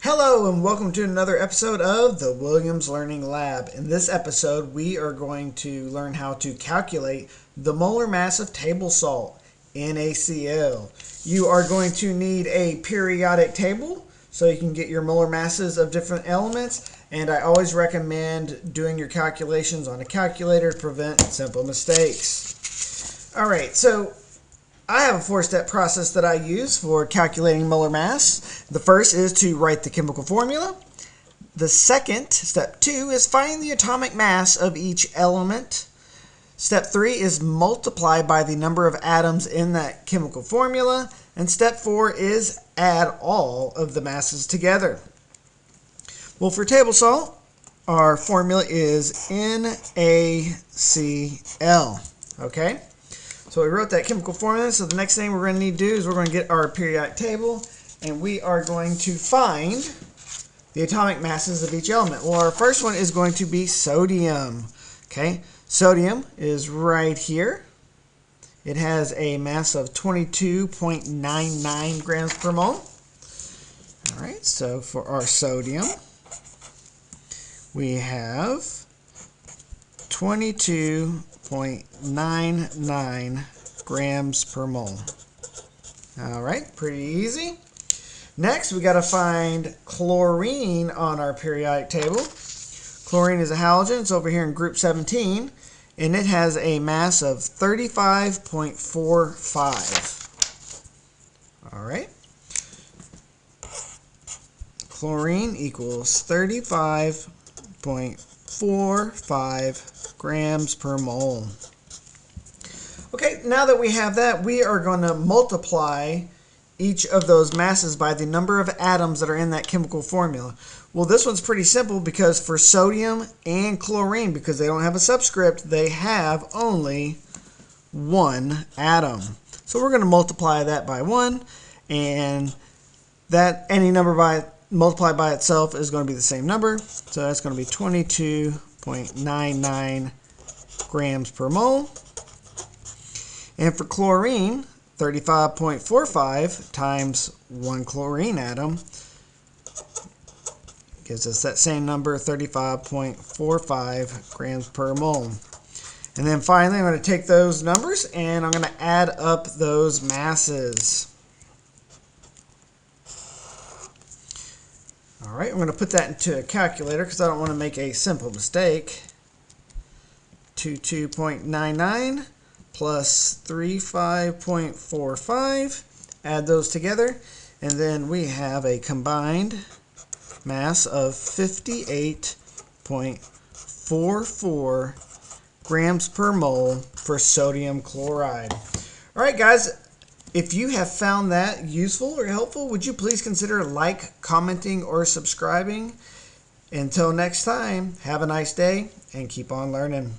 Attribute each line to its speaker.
Speaker 1: Hello and welcome to another episode of the Williams Learning Lab. In this episode, we are going to learn how to calculate the molar mass of table salt, NaCl. You are going to need a periodic table so you can get your molar masses of different elements, and I always recommend doing your calculations on a calculator to prevent simple mistakes. Alright, so I have a four-step process that I use for calculating molar mass. The first is to write the chemical formula. The second, step 2, is find the atomic mass of each element. Step 3 is multiply by the number of atoms in that chemical formula. And step 4 is add all of the masses together. Well, for table salt, our formula is NaCl. Okay? So we wrote that chemical formula, so the next thing we're going to need to do is we're going to get our periodic table, and we are going to find the atomic masses of each element. Well, our first one is going to be sodium. Okay, sodium is right here. It has a mass of 22.99 grams per mole. All right, so for our sodium, we have 22.99 grams per mole. All right, pretty easy. Next, we got to find chlorine on our periodic table. Chlorine is a halogen. It's over here in group 17, and it has a mass of 35.45. All right. Chlorine equals 35.45 grams per mole. Okay, now that we have that, we are going to multiply each of those masses by the number of atoms that are in that chemical formula. Well, this one's pretty simple because for sodium and chlorine, because they don't have a subscript, they have only one atom. So we're going to multiply that by 1, and that any number multiplied by itself is going to be the same number. So that's going to be 22.99 grams per mole. And for chlorine, 35.45 times 1 chlorine atom gives us that same number, 35.45 grams per mole. And then finally, I'm going to take those numbers and I'm going to add up those masses. All right, I'm going to put that into a calculator because I don't want to make a simple mistake. 22.99 plus 35.45, add those together, and then we have a combined mass of 58.44 grams per mole for sodium chloride. All right, guys, if you have found that useful or helpful, would you please consider commenting, or subscribing? Until next time, have a nice day and keep on learning.